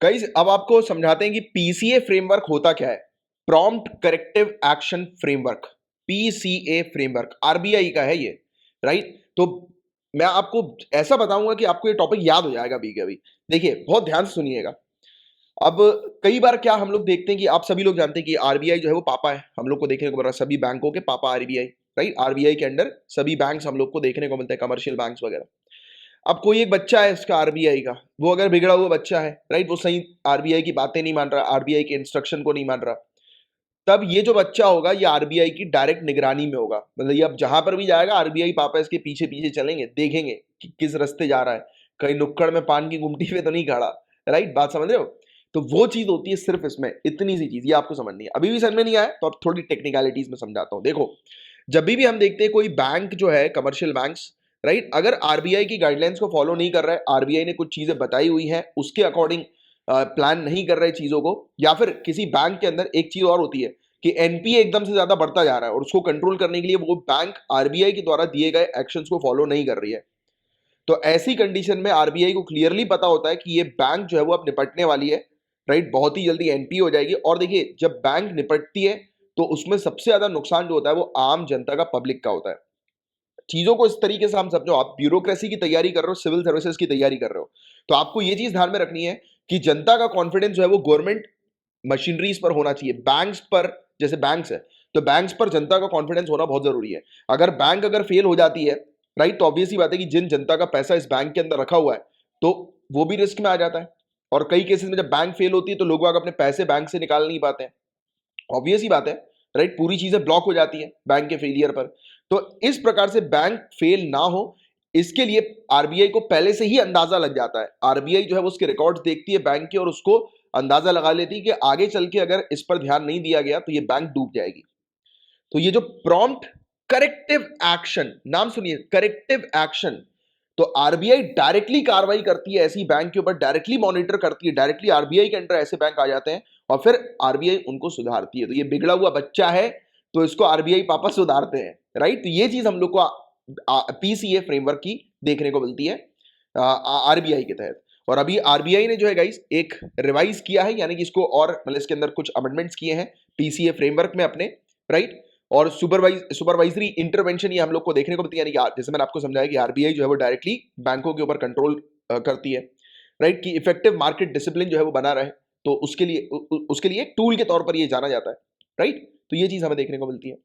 Guys अब आपको समझाते हैं कि पीसीए फ्रेमवर्क होता क्या है। Prompt corrective action framework, PCA framework RBI का है ये, राइट। तो मैं आपको ऐसा बताऊंगा कि आपको ये टॉपिक याद हो जाएगा अभी के अभी। देखिए बहुत ध्यान से सुनिएगा। अब कई बार क्या हम लोग देखते हैं कि आप सभी लोग जानते हैं कि आरबीआई जो है वो पापा है, हम लोग को देखने को मिल रहा है सभी बैंकों के पापा आरबीआई, राइट। आरबीआई के अंडर सभी बैंक्स हम लोग को देखने को मिलते हैं, कमर्शियल बैंक्स वगैरह। अब कोई एक बच्चा है इसका आरबीआई का, वो अगर बिगड़ा हुआ बच्चा है, राइट, वो सही आरबीआई की बातें नहीं मान रहा, आरबीआई के इंस्ट्रक्शन को नहीं मान रहा, तब ये जो बच्चा होगा ये आरबीआई की डायरेक्ट निगरानी में होगा। मतलब ये अब जहां पर भी जाएगा आरबीआई पापा इसके पीछे पीछे चलेंगे, देखेंगे कि किस रास्ते जा रहा है, कहीं नुक्कड़ में पान की गुमटी पे तो नहीं खड़ा, राइट। बात समझ रहे हो? तो वो चीज होती है सिर्फ इसमें, इतनी सी चीज ये आपको समझनी है। अभी भी समझ में नहीं आया तो अब थोड़ी टेक्निकलिटीज में समझाता हूं। देखो, जब भी हम देखते हैं कोई बैंक जो है, कमर्शियल बैंक्स, राइट, अगर आरबीआई की गाइडलाइंस को फॉलो नहीं कर रहा है, आरबीआई ने कुछ चीजें बताई हुई हैं उसके अकॉर्डिंग प्लान नहीं कर रहे चीजों को, या फिर किसी बैंक के अंदर एक चीज और होती है कि एनपीए एकदम से ज्यादा बढ़ता जा रहा है और उसको कंट्रोल करने के लिए वो बैंक आरबीआई के द्वारा दिए गए एक्शंस को फॉलो नहीं कर रही है, तो ऐसी कंडीशन में आरबीआई को क्लियरली पता होता है कि ये बैंक जो है वो अब निपटने वाली है, राइट, बहुत ही जल्दी एनपीए हो जाएगी। और देखिए जब बैंक निपटती है तो उसमें सबसे ज्यादा नुकसान जो होता है वो आम जनता का, पब्लिक का होता है। चीजों को इस तरीके से हम समझो, आप ब्यूरोक्रेसी की तैयारी कर रहे हो, सिविल सर्विसेज की तैयारी कर रहे हो, तो आपको ये चीज ध्यान में रखनी है कि जनता का कॉन्फिडेंस जो है वो गवर्नमेंट मशीनरीज पर होना चाहिए, बैंक्स पर। जैसे बैंक्स है तो बैंक्स पर जनता का कॉन्फिडेंस होना बहुत जरूरी है। अगर बैंक अगर फेल हो जाती है, राइट, तो ऑब्वियस ही बात है कि जिन जनता का पैसा इस बैंक के अंदर रखा हुआ है तो वो भी रिस्क में आ जाता है। और कई केसेस में जब बैंक फेल होती है तो लोग अपने पैसे बैंक से निकाल नहीं पाते हैं, ऑब्वियस ही बात है, राइट। पूरी चीजें ब्लॉक हो जाती है बैंक के फेलियर पर। तो इस प्रकार से बैंक फेल ना हो, इसके लिए आरबीआई को पहले से ही अंदाजा लग जाता है। आरबीआई जो है वो उसके रिकॉर्ड्स देखती है बैंक के और उसको अंदाजा लगा लेती है कि आगे चल के अगर इस पर ध्यान नहीं दिया गया तो ये बैंक डूब जाएगी। तो ये जो प्रॉम्प्ट करेक्टिव एक्शन, नाम सुनिए, करेक्टिव एक्शन, तो आरबीआई डायरेक्टली कार्रवाई करती है ऐसी बैंक के ऊपर, डायरेक्टली मॉनिटर करती है, डायरेक्टली आरबीआई के अंडर ऐसे बैंक आ जाते हैं और फिर आरबीआई उनको सुधारती है। तो ये बिगड़ा हुआ बच्चा है तो इसको आरबीआई पापा सुधारते हैं, राइट। तो ये चीज हम लोग को पीसीए फ्रेमवर्क की देखने को मिलती है आरबीआई के तहत। और अभी आरबीआई ने जो है गाइस एक रिवाइज किया है, यानी कि इसको और मतलब इसके अंदर कुछ अमेंडमेंट्स किए हैं पीसीए फ्रेमवर्क में अपने, राइट। और सुपरवाइजरी इंटरवेंशन ये हम लोग को देखने को मिलती है, यानी कि जैसे मैंने आपको समझाया कि आरबीआई जो है वो डायरेक्टली बैंकों के ऊपर कंट्रोल करती है, राइट, कि इफेक्टिव मार्केट डिसिप्लिन जो है वो बना रहे। तो उसके लिए एक टूल के तौर पर ये जाना जाता है, राइट। तो ये चीज हमें देखने को मिलती है।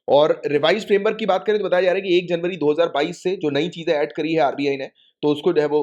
और रिवाइज फ्रेमवर्क की बात करें तो बताया जा रहा है कि 1 जनवरी 2022 से जो नई चीजें ऐड करी है आरबीआई ने, तो उसको जो है वो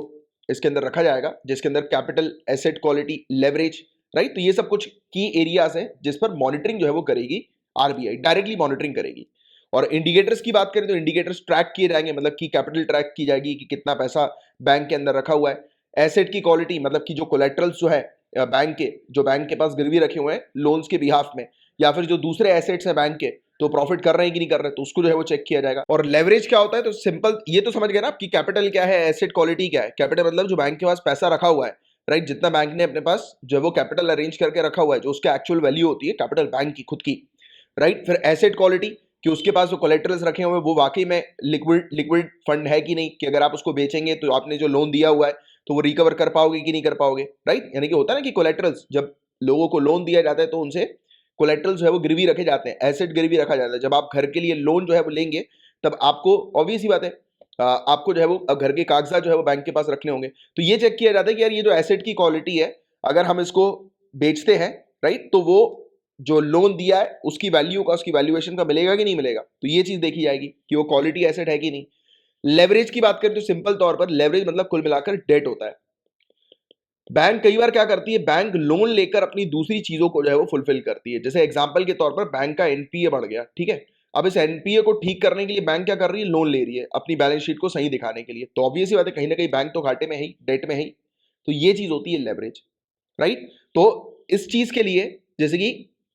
इसके अंदर रखा जाएगा, जिसके अंदर capital, asset quality, leverage, right. तो ये सब कुछ की एरियाज हैं जिस पर मॉनिटरिंग जो है वो करेगी आरबीआई, डायरेक्टली मॉनिटरिंग करेगी। और इंडिकेटर्स की बात करें तो इंडिकेटर्स ट्रैक किए जाएंगे, मतलब कि कैपिटल ट्रैक की जाएगी कि कितना पैसा बैंक के अंदर रखा हुआ है। एसेट की क्वालिटी, मतलब कि जो कोलेट्रल्स जो है बैंक के पास गिरवी रखे हुए हैं लोन्स के बिहाफ में, या फिर जो दूसरे एसेट्स हैं बैंक के, तो प्रॉफिट कर रहे हैं कि नहीं कर रहे, तो उसको जो है वो चेक किया जाएगा। और लेवरेज क्या होता है, तो सिंपल ये तो समझ गए ना कि कैपिटल क्या है, एसेट क्वालिटी क्या है। कैपिटल मतलब जो बैंक के पास पैसा रखा हुआ है, राइट, जितना बैंक ने अपने पास जो है वो कैपिटल अरेंज करके रखा हुआ है, जो उसका एक्चुअल वैल्यू होती है कैपिटल बैंक की खुद की, राइट। फिर एसेट क्वालिटी, कि उसके पास जो कोलेटरल्स रखे हुए हैं वो वाकई में लिक्विड फंड है कि नहीं, कि अगर आप उसको बेचेंगे तो आपने जो लोन दिया हुआ है तो वो रिकवर कर पाओगे कि नहीं कर पाओगे, राइट। यानी कि होता है ना कि कोलेटरल्स, जब लोगों को लोन दिया जाता है तो उनसे कोलेटरल जो है वो गिरवी रखे जाते हैं, एसेट गिरवी रखा जाता है। जब आप घर के लिए लोन जो है वो लेंगे तब आपको ऑब्वियस ही बात है आपको जो है वो अब घर के कागजात जो है वो बैंक के पास रखने होंगे। तो ये चेक किया जाता है कि यार ये जो एसेट की क्वालिटी है, अगर हम इसको बेचते हैं, राइट, तो वो जो लोन दिया है उसकी वैल्यू का, उसकी वैल्यूएशन का मिलेगा कि नहीं मिलेगा, तो ये चीज देखी जाएगी कि वो क्वालिटी एसेट है कि नहीं। लेवरेज की बात करें तो सिंपल तौर पर लेवरेज मतलब कुल मिलाकर डेट होता है। बैंक कई बार क्या करती है, बैंक लोन लेकर अपनी दूसरी चीजों को जो है वो फुलफिल करती है। जैसे एग्जांपल के तौर पर बैंक का एनपीए बढ़ गया, ठीक है, अब इस एनपीए को ठीक करने के लिए बैंक क्या कर रही है, लोन ले रही है अपनी बैलेंस शीट को सही दिखाने के लिए। तो ऑब्वियस ही बात है कहीं ना कहीं बैंक तो घाटे में है ही, डेट में है ही। तो ये चीज होती है लेवरेज, राइट। तो इस चीज के लिए जैसे कि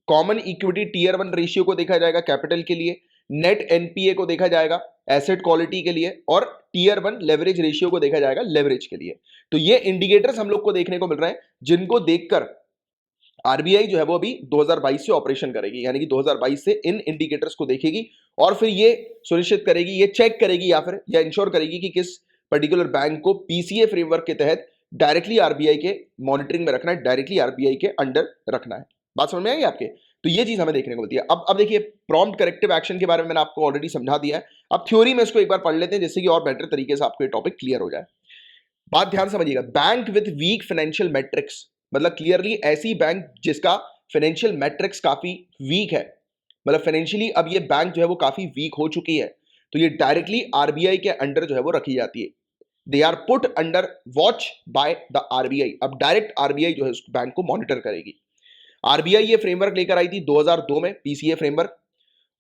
कॉमन इक्विटी टीयर 1 रेशियो को देखा जाएगा कैपिटल के लिए, नेट एनपीए को देखा जाएगा एसेट क्वालिटी के लिए, और टीयर 1 लेवरेज रेशियो को देखा जाएगा लेवरेज के लिए। तो ये इंडिकेटर्स हम लोग को देखने को मिल रहे हैं जिनको देखकर आरबीआई जो है वो अभी 2022 से ऑपरेशन करेगी, यानी कि 2022 से इन इंडिकेटर्स को देखेगी और फिर ये सुनिश्चित करेगी, ये चेक करेगी या फिर या इंश्योर करेगी कि किस पर्टिकुलर बैंक को पीसीए फ्रेमवर्क के तहत डायरेक्टली आरबीआई के मॉनिटरिंग में रखना है, डायरेक्टली आरबीआई के अंडर रखना है। बात समझ में आई आपके? तो ये चीज हमें देखने को मिलती है। अब देखिए प्रॉम्प्ट करेक्टिव एक्शन के बारे में मैंने आपको ऑलरेडी समझा दिया है। अब थ्योरी में इसको एक बार पढ़ लेते हैं जिससे कि और बेटर तरीके से आपको ये टॉपिक क्लियर हो जाए। बात ध्यान समझिएगा, bank with week financial matrix, मतलब क्लियरली ऐसी बैंक जिसका फाइनेंशियल मैट्रिक्स काफी वीक है, मतलब फाइनेंशियली अब ये बैंक जो है वो काफी वीक हो चुकी है, तो ये डायरेक्टली आरबीआई के अंडर जो है वो रखी जाती है। They are put under watch by the RBI. अब डायरेक्ट आरबीआई जो है उस बैंक को मॉनिटर करेगी। आरबीआई ये फ्रेमवर्क लेकर आई थी 2002 में, पीसीए फ्रेमवर्क,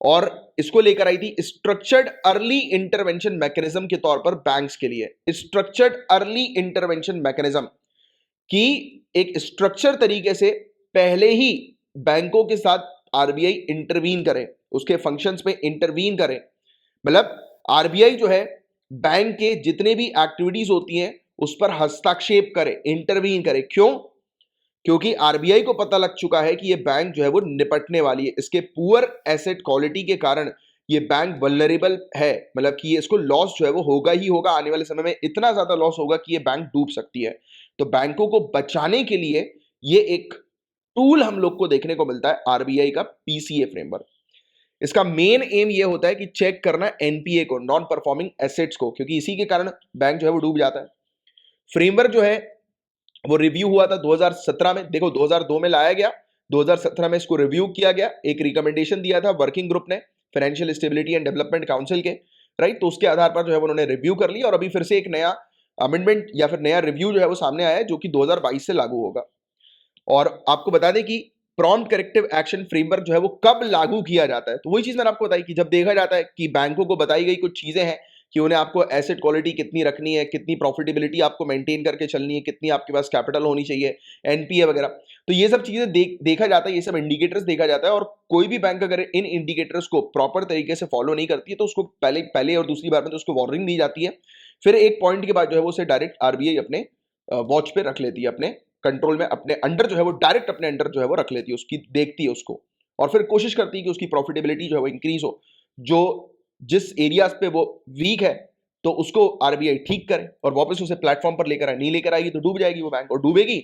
और इसको लेकर आई थी स्ट्रक्चर्ड अर्ली इंटरवेंशन मैकेनिज्म के तौर पर बैंक्स के लिए। स्ट्रक्चर्ड अर्ली इंटरवेंशन मैकेनिज्म की एक स्ट्रक्चर तरीके से पहले ही बैंकों के साथ आरबीआई इंटरवीन करे, उसके फंक्शंस में इंटरवीन करे। मतलब आरबीआई जो है बैंक के जितने भी एक्टिविटीज होती हैं उस पर हस्तक्षेप करे, इंटरवीन करे। क्यों? क्योंकि आरबीआई को पता लग चुका है कि ये बैंक जो है वो निपटने वाली है, इसके पुअर एसेट क्वालिटी के कारण ये बैंक वल्नरेबल है, मतलब कि इसको लॉस जो है वो होगा ही होगा, आने वाले समय में इतना ज्यादा लॉस होगा कि ये बैंक डूब सकती है। तो बैंकों को बचाने के लिए ये एक टूल हम लोग को देखने को मिलता है, आरबीआई का पीसीए फ्रेमवर्क। इसका मेन एम ये होता है कि चेक करना एनपीए को, नॉन परफॉर्मिंग एसेट्स को, क्योंकि इसी के कारण बैंक जो है वो डूब जाता है। फ्रेमवर्क जो है वो रिव्यू हुआ था 2017 में। देखो 2002 में लाया गया, 2017 में इसको रिव्यू किया गया, एक रिकमेंडेशन दिया था वर्किंग ग्रुप ने financial stability and development council के, राइट। तो उसके आधार पर जो है उन्होंने रिव्यू कर लिया और अभी फिर से एक नया अमेंडमेंट या फिर नया रिव्यू जो है वो सामने आया है जो कि 2022 से लागू होगा। और आपको बता दें कि प्रॉम्प्ट करेक्टिव एक्शन फ्रेमवर्क जो है वो कब लागू किया जाता है, तो वही चीज मैंने आपको बताई कि जब देखा जाता है कि बैंकों को बताई गई कुछ चीजें हैं कि उन्हें आपको एसेट क्वालिटी कितनी रखनी है, कितनी प्रॉफिटेबिलिटी आपको मेंटेन करके चलनी है, कितनी आपके पास कैपिटल होनी चाहिए, एनपीए वगैरह, तो ये सब चीजें देखा जाता है, ये सब इंडिकेटर्स देखा जाता है। और कोई भी बैंक अगर इन इंडिकेटर्स को प्रॉपर तरीके से फॉलो नहीं करती है तो उसको पहले और दूसरी बार में तो उसको वार्निंग दी जाती है, फिर एक पॉइंट के बाद जो है वो उसे डायरेक्ट आरबीआई अपने वॉच पे रख लेती है, अपने कंट्रोल में, अपने अंडर जो है वो डायरेक्ट अपने अंडर जो है वो रख लेती है, उसकी देखती है उसको, और फिर कोशिश करती है कि उसकी प्रॉफिटेबिलिटी जो है वो इंक्रीज हो। जो जिस एरियाज पे वो वीक है तो उसको आरबीआई ठीक करे और वापस उसे प्लेटफॉर्म पर लेकर आए। नहीं लेकर आएगी तो डूब जाएगी वो बैंक, और डूबेगी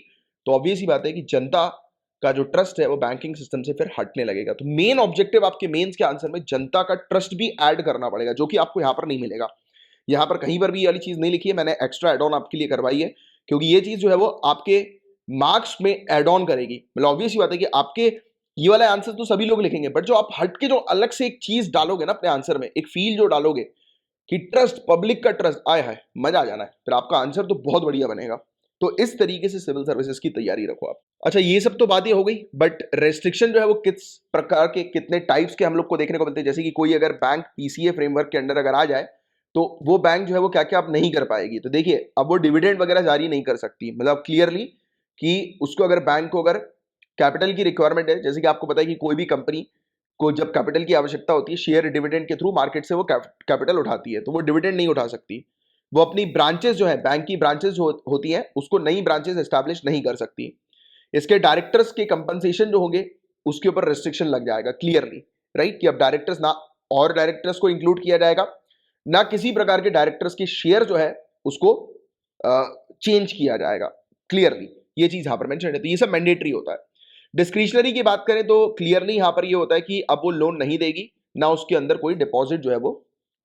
तो ऑब्वियस ही बात है कि जनता का जो ट्रस्ट है वो बैंकिंग सिस्टम से फिर हटने लगेगा। तो मेन ऑब्जेक्टिव आपके मेंस के आंसर में जनता का ट्रस्ट भी ऐड करना पड़ेगा, जो कि आपको यहां पर नहीं मिलेगा। यहां पर कहीं पर भी ये वाली चीज नहीं लिखी है, मैंने एक्स्ट्रा एड ऑन आपके लिए करवाई है, क्योंकि ये चीज जो है वो आपके मार्क्स में एड ऑन करेगी। मतलब ऑब्वियस ही बात है कि आपके ये वाला आंसर तो सभी लोग लिखेंगे, बट जो आप हट के जो अलग से एक चीज डालोगे ना अपने आंसर में, एक फील जो डालोगे कि ट्रस्ट, पब्लिक का ट्रस्ट, आए है मजा आ जाना है, फिर आपका आंसर तो बहुत बढ़िया बनेगा। तो इस तरीके से सिविल सर्विसेज की तैयारी रखो आप। अच्छा, ये सब तो बातें हो गई, बट रेस्ट्रिक्शन जो है वो किस प्रकार के, कितने टाइप्स के हम लोग को देखने को मिलते हैं। जैसे कि कोई अगर बैंक पीसीए फ्रेमवर्क के अंडर अगर आ जाए तो वो बैंक जो है वो क्या क्या आप नहीं कर पाएगी। तो देखिए, अब वो डिविडेंड वगैरह जारी नहीं कर सकती, मतलब क्लियरली कि उसको अगर बैंक को अगर कैपिटल की रिक्वायरमेंट है, जैसे कि आपको पता है कि कोई भी कंपनी को जब कैपिटल की आवश्यकता होती है, शेयर डिविडेंड के थ्रू मार्केट से वो कैपिटल उठाती है, तो वो डिविडेंड नहीं उठा सकती। वो अपनी ब्रांचेस जो है, बैंक की ब्रांचेस जो होती हैं, उसको नई ब्रांचेस एस्टैब्लिश नहीं कर सकती। इसके डायरेक्टर्स के कंपनसेशन जो होंगे उसके ऊपर रिस्ट्रिक्शन लग जाएगा क्लियरली, राइट, कि अब डायरेक्टर्स ना और डायरेक्टर्स को इंक्लूड किया जाएगा, ना किसी प्रकार के डायरेक्टर्स के शेयर जो है उसको चेंज किया जाएगा क्लियरली। ये चीज यहां पर मेंशन है, तो ये सब मैंडेटरी होता है। डिस्क्रिशनरी की बात करें तो क्लियरली यहां पर ये होता है कि अब वो लोन नहीं देगी, ना उसके अंदर कोई डिपॉजिट जो है वो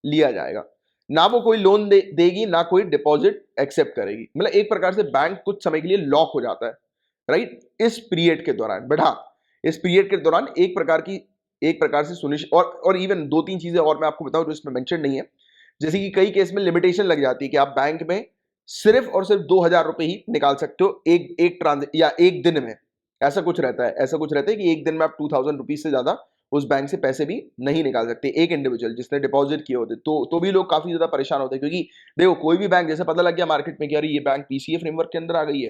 लिया जाएगा, ना वो कोई लोन देगी, ना कोई डिपॉजिट एक्सेप्ट करेगी। मतलब एक प्रकार से बैंक कुछ समय के लिए लॉक हो जाता है, राइट, इस पीरियड के दौरान। बट हाँ, इस पीरियड के दौरान एक प्रकार से सुनिश्चित, और इवन दो तीन चीजें और मैं आपको बताऊं जो इसमें मेंशन नहीं है। जैसे कि कई केस में लिमिटेशन लग जाती है कि आप बैंक में सिर्फ और सिर्फ 2,000 रुपए ही निकाल सकते हो एक दिन में। ऐसा कुछ रहता है कि एक दिन में आप 2,000 रुपीज से ज्यादा उस बैंक से पैसे भी नहीं निकाल सकते, एक इंडिविजुअल जिसने डिपॉजिट किए होते। तो भी लोग काफी ज्यादा परेशान होते हैं, क्योंकि देखो कोई भी बैंक, जैसे पता लग गया मार्केट में कि यार ये बैंक पीसीए फ्रेमवर्क के अंदर आ गई है,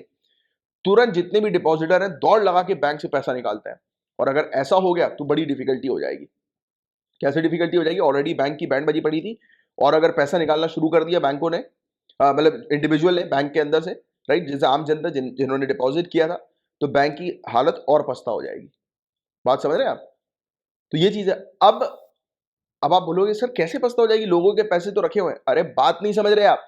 तुरंत जितने भी डिपॉजिटर हैं दौड़ लगा के बैंक से पैसा निकालते हैं। और अगर ऐसा हो गया तो बड़ी डिफिकल्टी हो जाएगी। कैसे डिफिकल्टी हो जाएगी? ऑलरेडी बैंक की बैंड बजी पड़ी थी, और अगर पैसा निकालना शुरू कर दिया बैंकों ने, मतलब इंडिविजुअल ने बैंक के अंदर से, राइट, जैसे आम जनता जिन्होंने डिपॉजिट किया था, तो बैंक की हालत और पस्ता हो जाएगी। बात समझ रहे हैं आप? तो ये चीज है। अब आप बोलोगे सर कैसे पस्ता हो जाएगी, लोगों के पैसे तो रखे हुए हैं। अरे बात नहीं समझ रहे आप,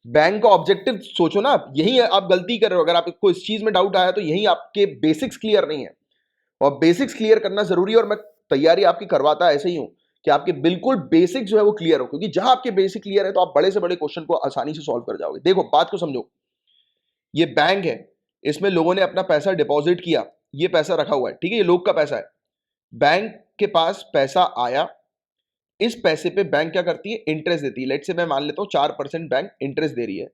बैंक का ऑब्जेक्टिव सोचो ना, आप यही आप गलती कर रहे हो। अगर आपको इस चीज में डाउट आया तो यही आपके बेसिक्स क्लियर नहीं है, और बेसिक्स क्लियर करना जरूरी है। और मैं तैयारी आपकी करवाता ऐसे ही हूं कि आपके बिल्कुल बेसिक जो है वो क्लियर हो, क्योंकि जहां आपके बेसिक क्लियर है तो आप बड़े से बड़े क्वेश्चन को आसानी से सॉल्व कर जाओगे। देखो बात को समझो, ये बैंक है, इसमें लोगों ने अपना पैसा डिपॉजिट किया, ये पैसा रखा हुआ है, ठीक है, ये लोग का पैसा है। बैंक के पास पैसा आया, इस पैसे पे बैंक क्या करती है, इंटरेस्ट देती है। लेट से मैं मान लेता हूं 4% बैंक इंटरेस्ट दे रही है।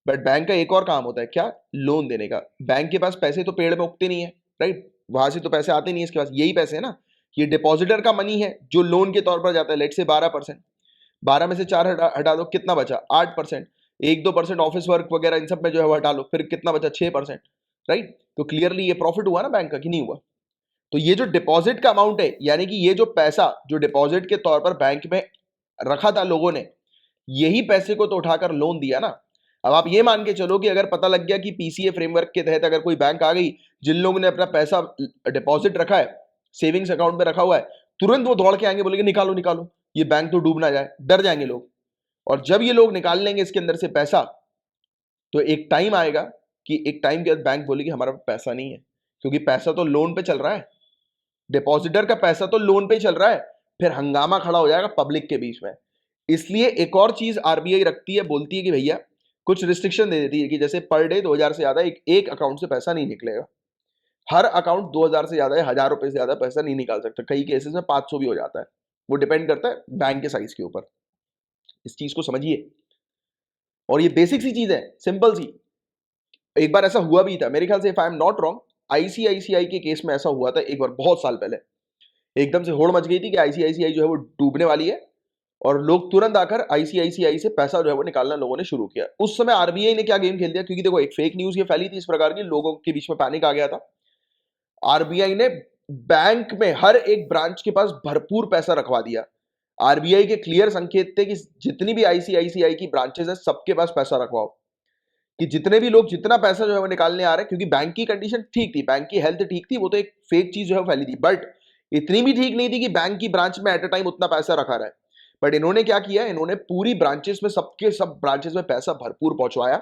बट बैंक का एक और काम होता है, क्या, लोन देने का। बैंक के पास पैसे तो पेड़ में उगते नहीं है, राइट, वहां से तो पैसे आते नहीं है, इसके पास यही पैसे है ना, ये डिपॉजिटर का मनी है जो लोन के तौर पर जाता है। लेट से 12%, 12 में से 4 हटा दो, कितना बचा, 8%। 1-2% ऑफिस वर्क वगैरह इन सब में जो है वो हटा लो, फिर कितना बचा, 6%, राइट। तो क्लियरली ये प्रॉफिट हुआ ना बैंक का, कि नहीं हुआ। तो ये जो डिपॉजिट का अमाउंट है, यानी कि ये जो पैसा जो डिपॉजिट के तौर पर बैंक में रखा था लोगों ने, यही पैसे को तो उठाकर लोन दिया ना। अब आप ये मान के चलो कि अगर पता लग गया कि पीसीए फ्रेमवर्क के तहत अगर कोई बैंक आ गई, जिन लोगों ने अपना पैसा डिपॉजिट रखा है, सेविंग्स अकाउंट में रखा हुआ है, तुरंत वो दौड़ के आएंगे, बोलेंगे निकालो निकालो, ये बैंक तो डूब ना जाए, डर जाएंगे लोग। और जब ये लोग निकाल लेंगे इसके अंदर से पैसा, तो एक टाइम आएगा कि एक टाइम के बाद बैंक बोलेगी हमारा पैसा नहीं है, क्योंकि पैसा तो लोन पे चल रहा है, डिपॉजिटर का पैसा तो लोन पे चल रहा है। फिर हंगामा खड़ा हो जाएगा पब्लिक के बीच में। इसलिए एक और चीज आरबीआई रखती है, बोलती है कि भैया कुछ रिस्ट्रिक्शन दे देती है कि जैसे पर डे 2000 से ज्यादा एक अकाउंट से पैसा नहीं निकलेगा। हर अकाउंट 2000 से ज्यादा या 1000 रुपए से ज्यादा पैसा नहीं निकाल सकता। कई केसेस में 500 भी हो जाता है, वो डिपेंड करता है बैंक के साइज के ऊपर। इस चीज को समझिए, और ये बेसिक सी चीज है, सिंपल सी। एक बार ऐसा हुआ भी था मेरे ख्याल से, if I am not wrong, ICICI के केस में ऐसा हुआ था एक बार, बहुत साल पहले। एकदम से होड़ मच गई थी कि आईसीआईसीआई जो है वो डूबने वाली है, और लोग तुरंत आकर आईसीआईसीआई से पैसा जो है वो निकालना लोगों ने शुरू किया। उस समय आरबीआई ने क्या गेम खेल दिया, क्योंकि देखो एक फेक न्यूज ये फैली थी इस प्रकार की, लोगों के बीच में पैनिक आ गया था। आरबीआई ने बैंक में हर एक ब्रांच के पास भरपूर पैसा रखवा दिया। आरबीआई के क्लियर संकेत थे कि जितनी भी आईसीआईसीआई की ब्रांचेस हैं सबके पास पैसा रखवाओ, कि जितने भी लोग जितना पैसा जो है वो निकालने आ रहे हैं, क्योंकि बैंक की कंडीशन ठीक थी, बैंक की हेल्थ ठीक थी, वो तो एक फेक चीज जो है फैली थी, बट इतनी भी ठीक नहीं थी कि बैंक की ब्रांच में एट अ टाइम उतना पैसा रखा रहा है। बट इन्होंने क्या किया, इन्होंने पूरी ब्रांचेस में, सबके सब ब्रांचेस में पैसा भरपूर पहुंचवाया।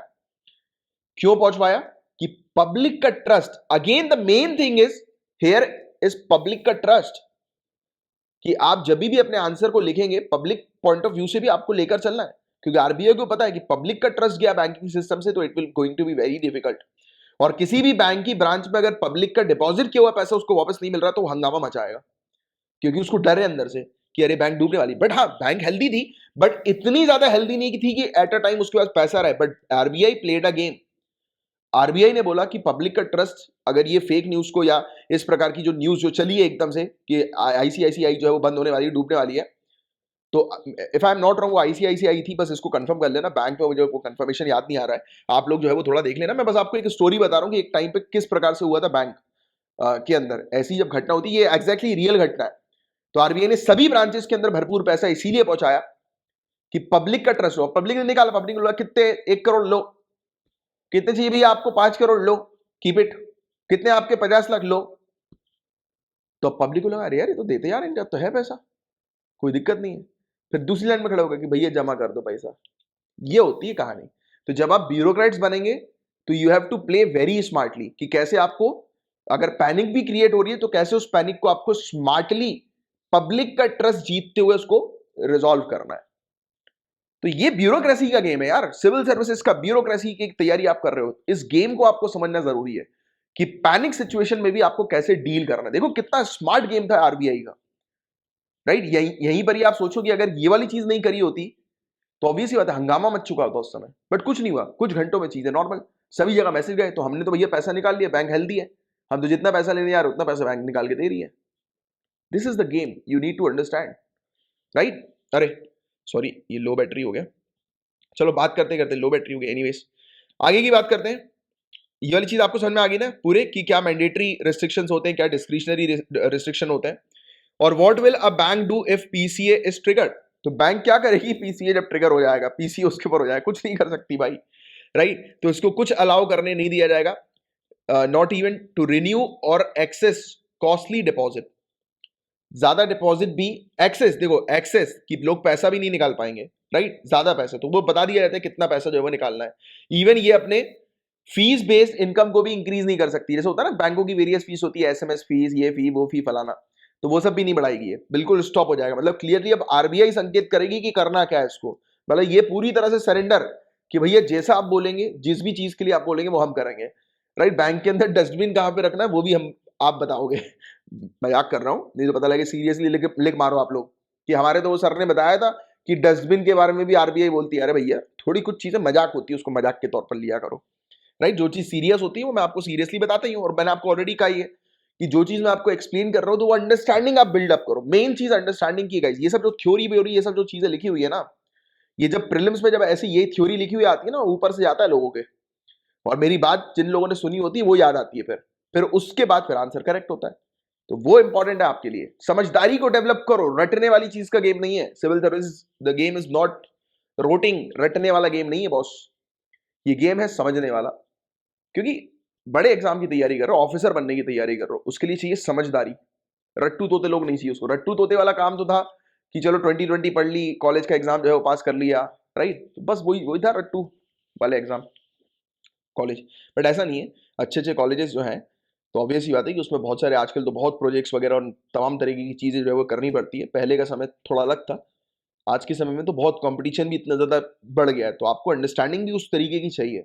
क्यों पहुंचवाया, कि पब्लिक का trust, again the main thing is here is public का ट्रस्ट, कि आप जब भी अपने आंसर को लिखेंगे पब्लिक पॉइंट ऑफ व्यू से भी आपको लेकर चलना है, क्योंकि आरबीआई को पता है कि पब्लिक का ट्रस्ट गया बैंकिंग सिस्टम से तो it will going to be very difficult. और किसी भी बैंक की ब्रांच में अगर पब्लिक का डिपॉजिट किया हुआ पैसा उसको वापस नहीं मिल रहा तो वो हंगामा मचाएगा, क्योंकि उसको डर है अंदर से कि अरे बैंक डूबने वाली। बट हाँ, बैंक हेल्दी थी, बट इतनी ज्यादा हेल्दी नहीं थी कि एट अ टाइम उसके पास पैसा रहे। But RBI played a game. RBI ने बोला कि पब्लिक का ट्रस्ट, अगर ये फेक न्यूज को या इस प्रकार की जो न्यूज जो चली है एकदम से कि आईसीआईसीआई जो है वो बंद होने वाली है, डूबने वाली है, तो if I am not wrong वो आईसीआईसीआई थी, बस इसको कंफर्म कर लेना। बैंक में मुझे वो कंफर्मेशन याद नहीं आ रहा है, आप लोग जो है वो थोड़ा देख लेना। मैं बस आपको एक स्टोरी बता रहा हूँ कि एक टाइम पे किस प्रकार से हुआ था बैंक के अंदर ऐसी जब घटना होती है, ये एग्जैक्टली रियल घटना है। तो आरबीआई ने सभी ब्रांचेस के अंदर भरपूर पैसा इसीलिए पहुंचाया कि पब्लिक का ट्रस्ट हो। पब्लिक ने निकाला, पब्लिक ने बोला कितने, 1 करोड़ लो, कितने चाहिए भैया आपको, 5 करोड़ लो, कीप इट, कितने आपके, 50 लाख लो। तो पब्लिक को लगा अरे यार ये तो देते यार, इनका तो है पैसा, कोई दिक्कत नहीं है। फिर दूसरी लाइन में खड़ा होगा कि भैया जमा कर दो पैसा। ये होती है कहानी। तो जब आप ब्यूरोक्रेट्स बनेंगे तो you have to play very smartly, कि कैसे आपको, अगर पैनिक भी क्रिएट हो रही है तो कैसे उस पैनिक को आपको स्मार्टली पब्लिक का ट्रस्ट जीतते हुए उसको रिजॉल्व करना है। तो ये ब्यूरोक्रेसी का गेम है यार, सिविल सर्विसेज का ब्यूरोक्रेसी की तैयारी आप कर रहे हो, इस गेम को आपको समझना जरूरी है कि पैनिक सिचुएशन में भी आपको कैसे डील करना है। देखो कितना स्मार्ट गेम था आरबीआई का, राइट। यहीं पर ही आप सोचो कि अगर ये वाली चीज नहीं करी होती तो ऑब्वियस ही बात है हंगामा मच चुका होता उस समय। बट कुछ नहीं हुआ, कुछ घंटों में चीजें नॉर्मल, सभी जगह मैसेज गए, तो हमने तो भैया पैसा निकाल लिया, बैंक हेल्दी है, हम तो जितना पैसा लेने यार उतना पैसा बैंक निकाल के दे रही है। This is the game you need to understand, right. अरे सॉरी, ये लो बैटरी हो गया, चलो बात करते करते लो बैटरी हो गई। एनीवेज आगे की बात करते हैं। ये वाली चीज आपको समझ में आ गई ना पूरे, कि क्या मैंडेटरी रिस्ट्रिक्शंस होते हैं, क्या डिस्क्रिशनरी रिस्ट्रिक्शन होते हैं, और what will a bank do if PCA is triggered. तो बैंक क्या करेगी पीसीए जब ट्रिगर हो जाएगा, पीसीए उसके ऊपर हो जाएगा, कुछ नहीं कर सकती भाई, राइट। तो इसको कुछ अलाउ करने नहीं दिया जाएगा, नॉट इवन टू रिन्यू और एक्सेस कॉस्टली डिपॉजिट। ज्यादा डिपॉजिट भी, एक्सेस, देखो एक्सेस कि लोग पैसा भी नहीं निकाल पाएंगे, राइट, ज्यादा पैसे, तो वो बता दिया जाता है कितना पैसा जो है वो निकालना है। इवन ये अपने फीस बेस्ड इनकम को भी इंक्रीज नहीं कर सकती, जैसे होता है ना बैंकों की वेरियस फीस होती है, एसएमएस फीस, ये फी वो फी फलाना, तो वो सब भी नहीं बढ़ाएगी, ये बिल्कुल स्टॉप हो जाएगा। मतलब क्लियरली अब आरबीआई संकेत करेगी कि करना क्या है इसको, मतलब ये पूरी तरह से सरेंडर कि भैया जैसा आप बोलेंगे, जिस भी चीज के लिए आप बोलेंगे वो हम करेंगे। राइट, बैंक के अंदर डस्टबिन कहाँ पे रखना है वो भी हम आप बताओगे। मजाक कर रहा हूँ, नहीं तो पता लगे सीरियसली लिख लिख मारो आप लोग कि हमारे तो वो सर ने बताया था कि डस्टबिन के बारे में भी आरबीआई बोलती है। अरे भैया थोड़ी कुछ चीजें मजाक होती है, उसको मजाक के तौर पर लिया करो। राइट, जो चीज सीरियस होती है वो मैं आपको सीरियसली बताता ही हूँ, और मैंने आपको ऑलरेडी कहा है कि जो चीज मैं आपको एक्सप्लेन कर रहा हूँ तो वो अंडरस्टैंडिंग आप बिल्डअप करो, मेन चीज अंडरस्टैंडिंग की गाइस। ये सब जो थ्योरी व्योरी ये सब जो चीजें लिखी हुई है ना, ये जब प्रीलिम्स में जब ऐसी ये थ्योरी लिखी हुई आती है ना, ऊपर से जाता है लोगों के, और मेरी बात जिन लोगों ने सुनी होती है वो याद आती है, फिर उसके बाद फिर आंसर करेक्ट होता है। तो वो इंपॉर्टेंट है आपके लिए, समझदारी को डेवलप करो, रटने वाली चीज का गेम नहीं है civil service. The game is not roting, रटने वाला गेम नहीं है बॉस, ये गेम है समझने वाला। क्योंकि बड़े एग्जाम की तैयारी कर रहे हो, ऑफिसर बनने की तैयारी कर रहे हो, उसके लिए चाहिए समझदारी। रट्टू तोते लोग नहीं चाहिए उसको। रट्टू तोते वाला काम तो था कि चलो 2020 पढ़ ली, कॉलेज का एग्जाम जो है वो पास कर लिया, राइट, तो बस वही वही था रट्टू वाले एग्जाम कॉलेज। बट ऐसा नहीं है, अच्छे अच्छे कॉलेजेस जो हैं तो ऑब्वियस ही बात है कि उसमें बहुत सारे आजकल तो बहुत प्रोजेक्ट्स वगैरह और तमाम तरीके की चीज़ें जो है वो करनी पड़ती है। पहले का समय थोड़ा अलग था, आज के समय में तो बहुत कंपटीशन भी इतना ज़्यादा बढ़ गया है, तो आपको अंडरस्टैंडिंग भी उस तरीके की चाहिए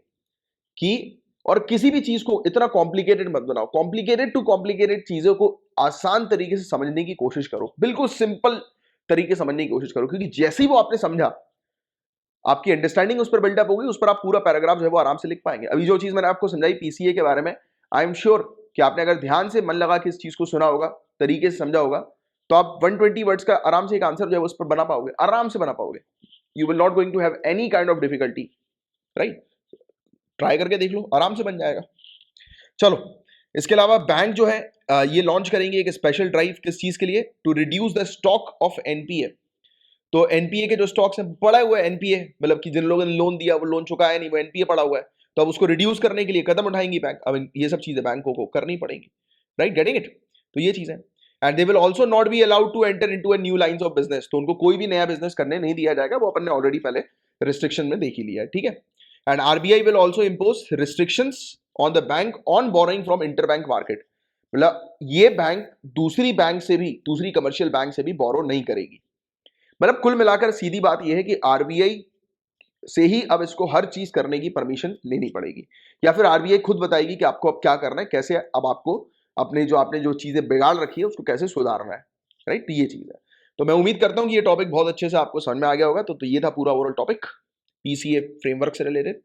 कि, और किसी भी चीज़ को इतना कॉम्प्लिकेटेड मत बनाओ, कॉम्प्लिकेटेड टू कॉम्प्लिकेटेड चीज़ों को आसान तरीके से समझने की कोशिश करो, बिल्कुल सिंपल तरीके से समझने की कोशिश करो, क्योंकि जैसे ही वो आपने समझा आपकी अंडरस्टैंडिंग उस पर बिल्डअप होगी, उस पर आप पूरा पैराग्राफ जो है वो आराम से लिख पाएंगे। अभी जो चीज़ मैंने आपको समझाई पीसीए के बारे में, आई एम श्योर कि आपने अगर ध्यान से मन लगा के इस चीज़ को सुना होगा, तरीके से समझा होगा, तो आप 120 वर्ड्स का आराम से एक आंसर जो है उस पर बना पाओगे, आराम से बना पाओगे। You will not going to have any kind of difficulty, right. Try करके देख लो, आराम से बन जाएगा। चलो, इसके अलावा बैंक जो है ये लॉन्च करेंगे एक स्पेशल ड्राइव, किस चीज के लिए, to reduce the stock of NPA. तो एनपीए के जो स्टॉक्स हैं पड़ा हुआ है, एनपीए मतलब कि जिन लोगों ने लोन दिया वो लोन चुकाया नहीं, वो एनपीए पड़ा हुआ है, तो अब उसको रिड्यूस करने के लिए कदम उठाएंगी बैंक। अब ये सब चीजें बैंकों को करनी पड़ेंगी, राइट, गेटिंग इट। तो ये चीज है, and they will also not be allowed to enter into a new lines of business. तो उनको कोई भी नया बिजनेस करने नहीं दिया जाएगा, वो अपन ने ऑलरेडी पहले रिस्ट्रिक्शन में देख ही लिया है, ठीक है। And RBI will also impose restrictions on the bank on borrowing from interbank market. मतलब ये बैंक दूसरी बैंक से भी, दूसरी कमर्शियल बैंक से भी बोरो नहीं करेगी। मतलब कुल मिलाकर सीधी बात यह है कि आरबीआई से ही अब इसको हर चीज करने की परमिशन लेनी पड़ेगी, या फिर आरबीआई खुद बताएगी कि आपको अब क्या करना है, कैसे अब आपको अपने जो आपने जो चीजें बिगाड़ रखी है उसको कैसे सुधारना है, राइट। ये चीज है। तो मैं उम्मीद करता हूं कि ये टॉपिक बहुत अच्छे से आपको समझ में आ गया होगा। तो ये था पूरा ओवरऑल टॉपिक पीसीए फ्रेमवर्क से रिलेटेड।